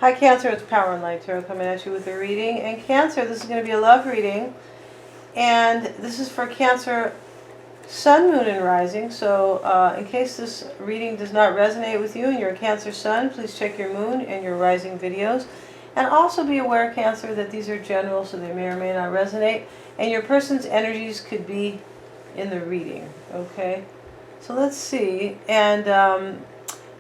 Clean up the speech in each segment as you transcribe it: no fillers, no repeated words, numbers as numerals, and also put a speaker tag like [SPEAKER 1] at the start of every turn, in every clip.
[SPEAKER 1] Hi Cancer, it's Power and Light Tarot coming at you with a reading. And Cancer, this is going to be a love reading. And this is for Cancer, Sun, Moon, and Rising. So in case this reading does not resonate with you and you're a Cancer Sun, please check your Moon and your Rising videos. And also be aware, Cancer, that these are general, so they may or may not resonate. And your person's energies could be in the reading, okay? So let's see. And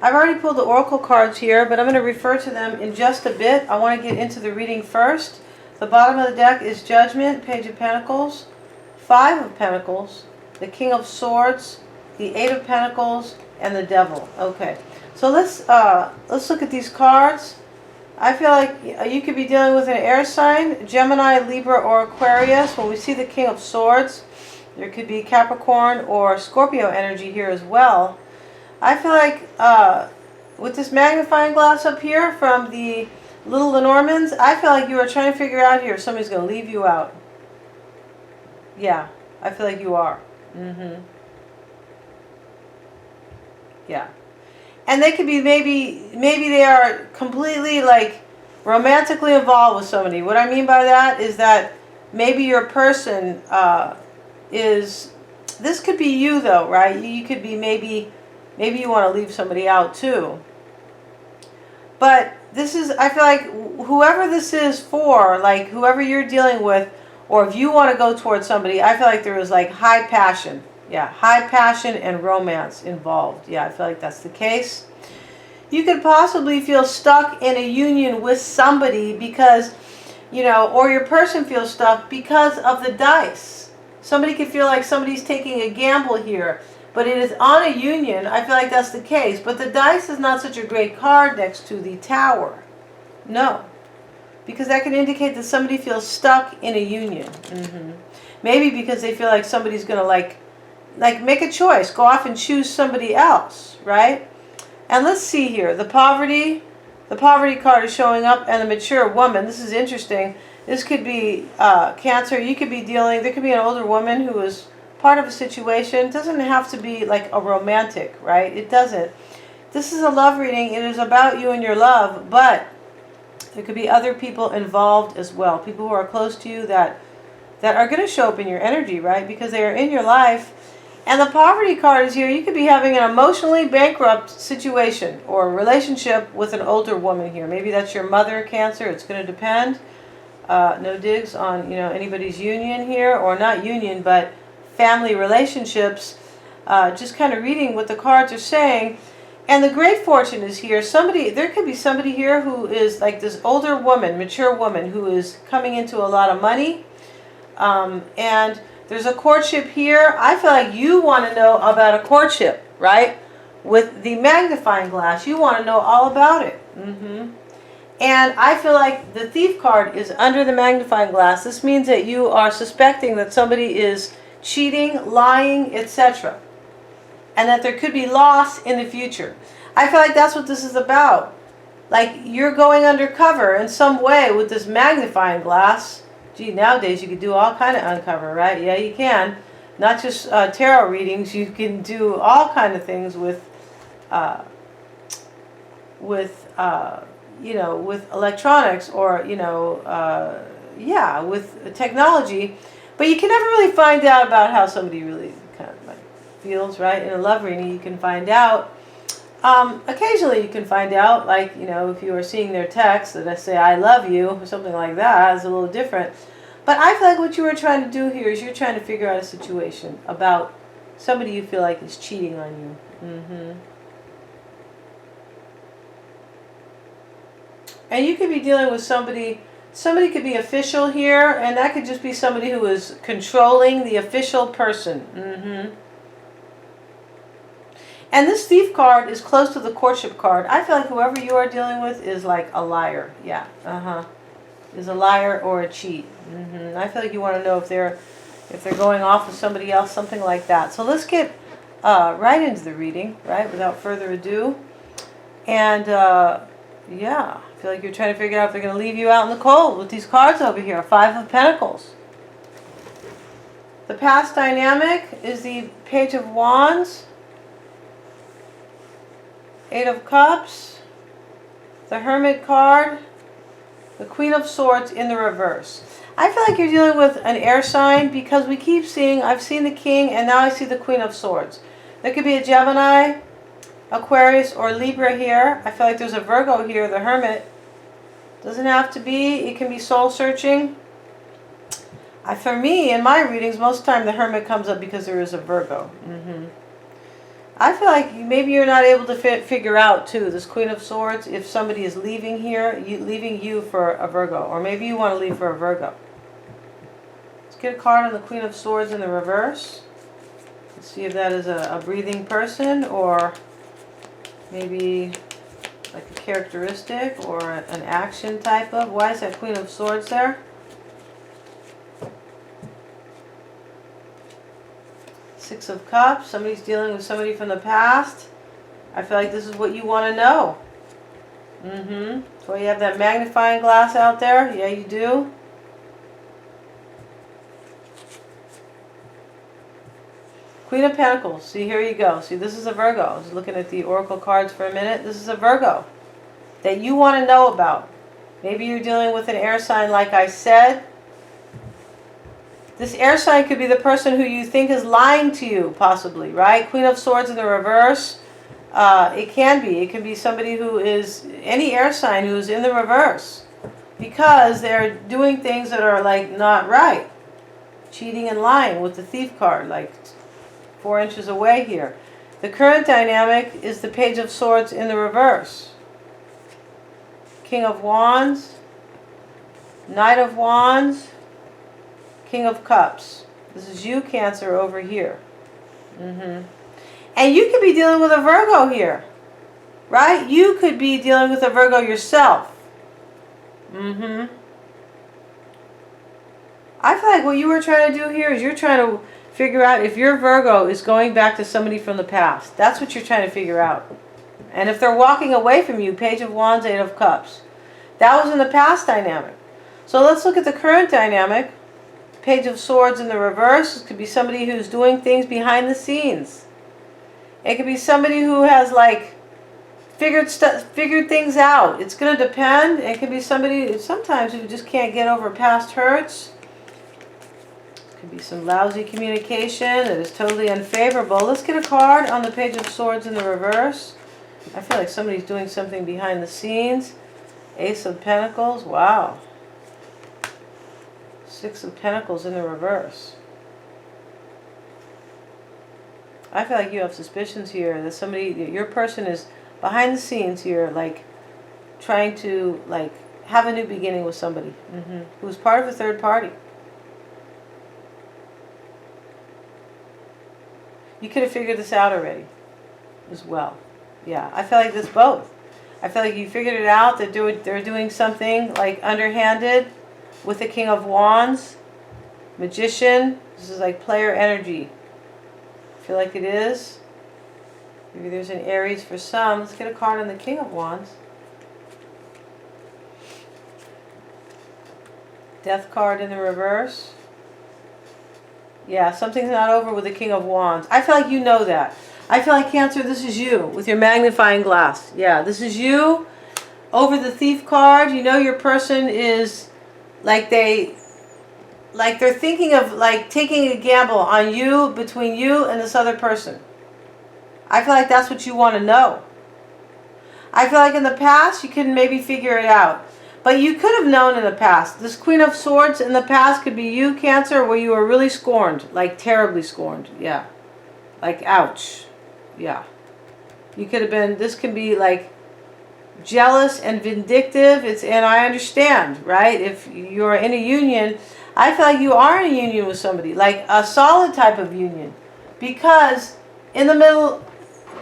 [SPEAKER 1] I've already pulled the Oracle cards here, but I'm going to refer to them in just a bit. I want to get into the reading first. The bottom of the deck is Judgment, Page of Pentacles, Five of Pentacles, the King of Swords, the Eight of Pentacles, and the Devil. Okay, so let's look at these cards. I feel like you could be dealing with an air sign, Gemini, Libra, or Aquarius. When we see the King of Swords, there could be Capricorn or Scorpio energy here as well. I feel like with this magnifying glass up here from the Little Lenormands, I feel like you are trying to figure out here if somebody's going to leave you out. Yeah, I feel like you are. Yeah. And they could be maybe they are completely like romantically involved with somebody. What I mean by that is that maybe your person is, this could be you though, right? You could be maybe you want to leave somebody out too. But this is, I feel like whoever this is for, like whoever you're dealing with, or if you want to go towards somebody, I feel like there is like high passion. Yeah, high passion and romance involved. Yeah, I feel like that's the case. You could possibly feel stuck in a union with somebody because, you know, or your person feels stuck because of the dice. Somebody could feel like somebody's taking a gamble here. But it is on a union. I feel like that's the case. But the dice is not such a great card next to the Tower. No. Because that can indicate that somebody feels stuck in a union. Maybe because they feel like somebody's going to like make a choice. Go off and choose somebody else. Right? And let's see here. The poverty card is showing up, and the mature woman. This is interesting. This could be Cancer. You could be dealing, there could be an older woman who is part of a situation. It doesn't have to be like a romantic, right? It doesn't. This is a love reading. It is about you and your love, but there could be other people involved as well. People who are close to you that are going to show up in your energy, right? Because they are in your life. And the poverty card is here. You could be having an emotionally bankrupt situation or relationship with an older woman here. Maybe that's your mother, Cancer. It's going to depend. No digs on, you know, anybody's union here, or not union, but family relationships. Just kind of reading what the cards are saying. And the great fortune is here. There could be somebody here who is like this older woman, mature woman, who is coming into a lot of money. And there's a courtship here. I feel like you want to know about a courtship, right? With the magnifying glass, you want to know all about it. And I feel like the Thief card is under the magnifying glass. This means that you are suspecting that somebody is cheating, lying, etc. And that there could be loss in the future. I feel like that's what this is about. Like you're going undercover in some way with this magnifying glass. Gee, nowadays you could do all kind of uncover, right? Yeah, you can. Not just tarot readings. You can do all kind of things with you know, with electronics, or yeah, with technology. But you can never really find out about how somebody really kind of like feels, right? In a love reading, you can find out. Occasionally, you can find out, like, you know, if you are seeing their text that I say "I love you" or something like that. It's a little different. But I feel like what you are trying to do here is you're trying to figure out a situation about somebody you feel like is cheating on you. And you could be dealing with somebody. Somebody could be official here, and that could just be somebody who is controlling the official person. And this Thief card is close to the Courtship card. I feel like whoever you are dealing with is like a liar. Yeah, is a liar or a cheat. I feel like you want to know if they're going off with somebody else, something like that. So let's get right into the reading, right? Without further ado. And yeah, I feel like you're trying to figure out if they're going to leave you out in the cold with these cards over here. Five of Pentacles. The past dynamic is the Page of Wands, Eight of Cups, the Hermit card, the Queen of Swords in the reverse. I feel like you're dealing with an air sign because we keep seeing, I've seen the King and now I see the Queen of Swords. There could be a Gemini, Aquarius, or Libra here. I feel like there's a Virgo here, the Hermit. Doesn't have to be. It can be soul searching. For me, in my readings, most of the time the Hermit comes up because there is a Virgo. I feel like maybe you're not able to figure out, too, this Queen of Swords, if somebody is leaving here, leaving you for a Virgo. Or maybe you want to leave for a Virgo. Let's get a card on the Queen of Swords in the reverse. Let's see if that is a breathing person or maybe like a characteristic or an action type of. Why is that Queen of Swords there? Six of Cups. Somebody's dealing with somebody from the past. I feel like this is what you want to know. So you have that magnifying glass out there. Yeah, you do. Queen of Pentacles. See, here you go. See, this is a Virgo. I was looking at the Oracle cards for a minute. This is a Virgo that you want to know about. Maybe you're dealing with an air sign like I said. This air sign could be the person who you think is lying to you, possibly, right? Queen of Swords in the reverse. It can be. It can be somebody who is, any air sign who is in the reverse. Because they're doing things that are like not right. Cheating and lying with the Thief card, like 4 inches away here. The current dynamic is the Page of Swords in the reverse. King of Wands. Knight of Wands. King of Cups. This is you, Cancer, over here. And you could be dealing with a Virgo here. Right? You could be dealing with a Virgo yourself. I feel like what you were trying to do here is you're trying to figure out if your Virgo is going back to somebody from the past. That's what you're trying to figure out. And if they're walking away from you, Page of Wands, Eight of Cups. That was in the past dynamic. So let's look at the current dynamic. Page of Swords in the reverse. It could be somebody who's doing things behind the scenes. It could be somebody who has like figured things out. It's going to depend. It could be somebody sometimes who just can't get over past hurts. It could be some lousy communication that is totally unfavorable. Let's get a card on the Page of Swords in the reverse. I feel like somebody's doing something behind the scenes. Ace of Pentacles. Wow. Six of Pentacles in the reverse. I feel like you have suspicions here that somebody, your person is behind the scenes here, like trying to like have a new beginning with somebody who's part of a third party. You could have figured this out already as well. Yeah, I feel like this both. I feel like you figured it out that they're doing something like underhanded with the King of Wands, Magician. This is like player energy. I feel like it is. Maybe there's an Aries for some. Let's get a card on the King of Wands. Death card in the reverse. Yeah, something's not over with the King of Wands. I feel like you know that. I feel like, Cancer, this is you with your magnifying glass. Yeah, this is you over the Thief card. You know your person is like they're thinking of like taking a gamble on you, between you and this other person. I feel like that's what you want to know. I feel like in the past you couldn't maybe figure it out. But you could have known in the past. This Queen of Swords in the past could be you, Cancer, where you were really scorned. Like terribly scorned. Yeah. Like ouch. Yeah. You could have been, this can be like jealous and vindictive. And I understand, right? If you're in a union, I feel like you are in a union with somebody. Like a solid type of union. Because in the middle,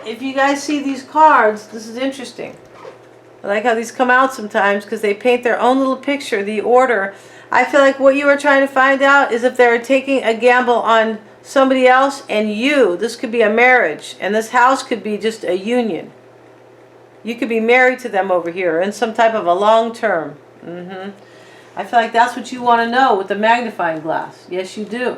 [SPEAKER 1] if you guys see these cards, this is interesting. I like how these come out sometimes because they paint their own little picture, the order. I feel like what you are trying to find out is if they're taking a gamble on somebody else and you. This could be a marriage, and this house could be just a union. You could be married to them over here in some type of a long term. I feel like that's what you want to know with the magnifying glass. Yes, you do.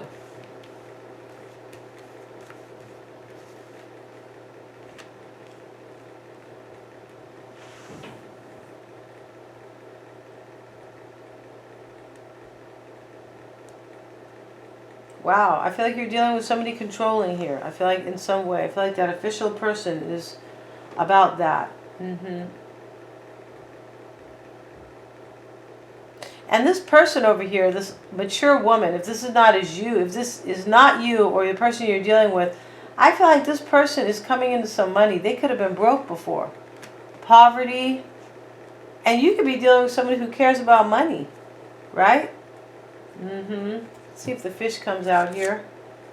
[SPEAKER 1] Wow, I feel like you're dealing with somebody controlling here. I feel like in some way, I feel like that official person is about that. And this person over here, this mature woman, if this is not as you, if this is not you or the person you're dealing with, I feel like this person is coming into some money. They could have been broke before. Poverty. And you could be dealing with somebody who cares about money, right? Let's see if the fish comes out here.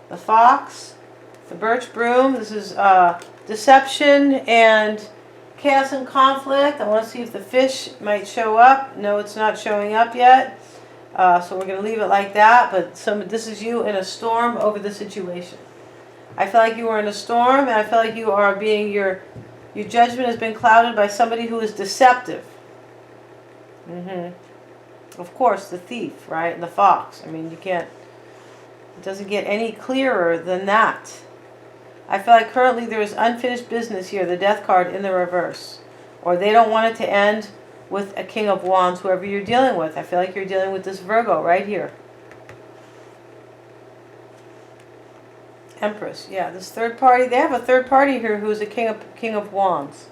[SPEAKER 1] The fox, the birch broom. This is deception and chaos and conflict. I want to see if the fish might show up. No, it's not showing up yet. So we're going to leave it like that. But this is you in a storm over the situation. I feel like you are in a storm, and I feel like you are being your judgment has been clouded by somebody who is deceptive. Of course, the thief, right? And the fox. I mean, you can't. It doesn't get any clearer than that. I feel like currently there is unfinished business here, the death card in the reverse. Or they don't want it to end with a king of wands, whoever you're dealing with. I feel like you're dealing with this Virgo right here. Empress, yeah, this third party. They have a third party here who's a king of wands.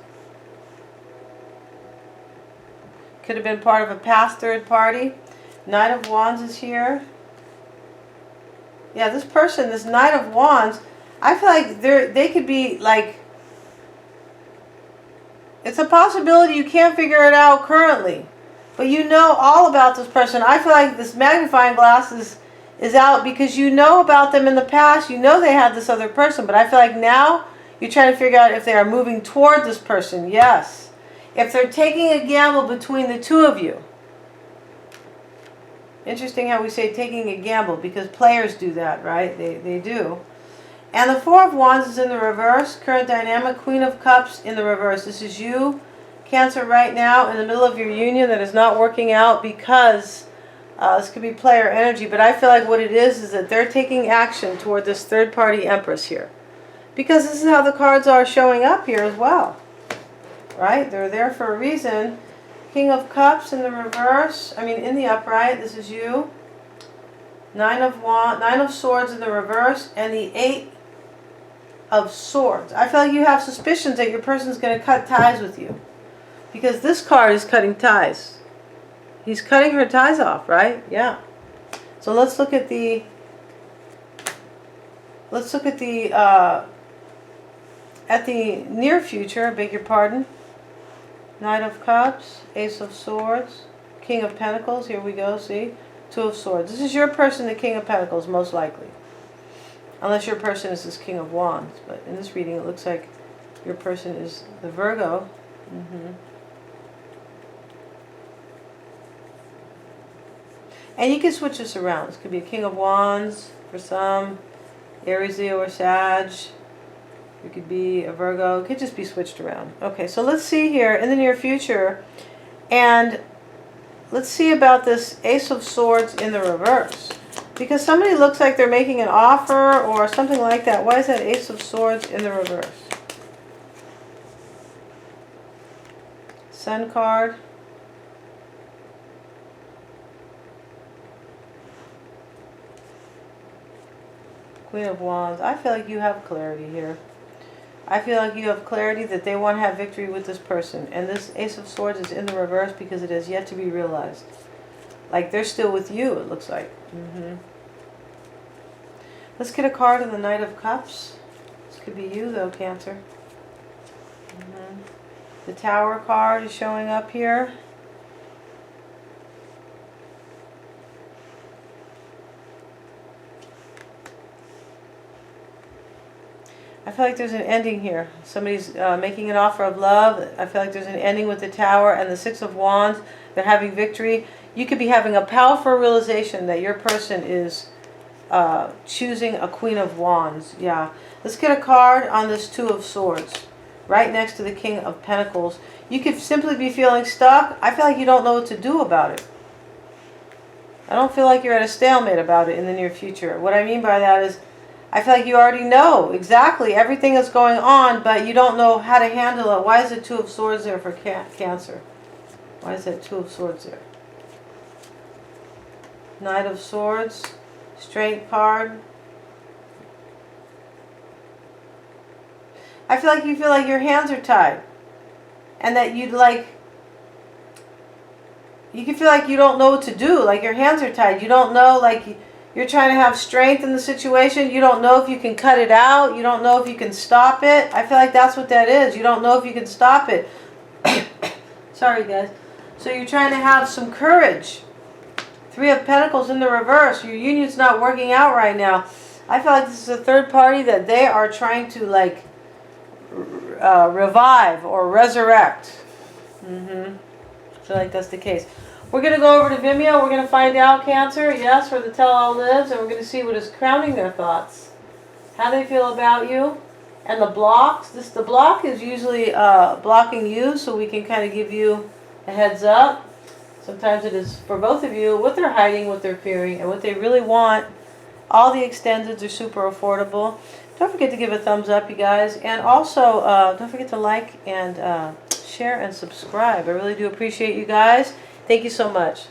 [SPEAKER 1] Could have been part of a past third party. Knight of wands is here. Yeah, this person, this Knight of wands, I feel like they could be like, it's a possibility you can't figure it out currently, but you know all about this person. I feel like this magnifying glass is out because you know about them in the past. You know they had this other person, but I feel like now you're trying to figure out if they are moving toward this person. Yes. If they're taking a gamble between the two of you. Interesting how we say taking a gamble, because players do that, right? They do. And the Four of Wands is in the reverse. Current dynamic, Queen of Cups in the reverse. This is you, Cancer, right now in the middle of your union that is not working out because this could be player energy. But I feel like what it is that they're taking action toward this third party Empress here. Because this is how the cards are showing up here as well. Right? They're there for a reason. King of Cups in the reverse. I mean in the upright. This is you. Nine of Swords in the reverse. And the Eight of Swords. I feel like you have suspicions that your person's going to cut ties with you. Because this card is cutting ties. He's cutting her ties off, right? Yeah. So let's look at the near future, I beg your pardon. Knight of Cups, Ace of Swords, King of Pentacles, here we go, see? Two of Swords. This is your person, the King of Pentacles, most likely. Unless your person is this King of Wands. But in this reading, it looks like your person is the Virgo. And you can switch this around. This could be a King of Wands for some, Aries, Leo, or Sag. It could be a Virgo. It could just be switched around. Okay, so let's see here in the near future. And let's see about this Ace of Swords in the reverse. Because somebody looks like they're making an offer or something like that. Why is that Ace of Swords in the reverse? Sun card. Queen of Wands. I feel like you have clarity here. I feel like you have clarity that they want to have victory with this person. And this Ace of Swords is in the reverse because it has yet to be realized. Like they're still with you, it looks like. Let's get a card of the Knight of Cups. This could be you though, Cancer. The Tower card is showing up here. I feel like there's an ending here. Somebody's making an offer of love. I feel like there's an ending with the Tower and the Six of Wands. They're having victory. You could be having a powerful realization that your person is choosing a Queen of Wands. Yeah. Let's get a card on this Two of Swords. Right next to the King of Pentacles. You could simply be feeling stuck. I feel like you don't know what to do about it. I don't feel like you're at a stalemate about it in the near future. What I mean by that is, I feel like you already know exactly everything that's going on, but you don't know how to handle it. Why is the Two of Swords there for Cancer? Why is that Two of Swords there? Knight of Swords, Strength card. I feel like your hands are tied. And that you can feel like you don't know what to do. Like your hands are tied. You don't know, like you're trying to have strength in the situation. You don't know if you can cut it out. You don't know if you can stop it. I feel like that's what that is. You don't know if you can stop it. Sorry, guys. So you're trying to have some courage. Three of Pentacles in the reverse. Your union's not working out right now. I feel like this is a third party that they are trying to like revive or resurrect. I feel like that's the case. We're going to go over to Vimeo. We're going to find out, Cancer, yes, where the tell-all lives, and we're going to see what is crowning their thoughts. How they feel about you. And the blocks. The block is usually blocking you, so we can kind of give you a heads up. Sometimes it is for both of you, what they're hiding, what they're fearing, and what they really want. All the extendeds are super affordable. Don't forget to give a thumbs up, you guys. And also, don't forget to like and share and subscribe. I really do appreciate you guys. Thank you so much.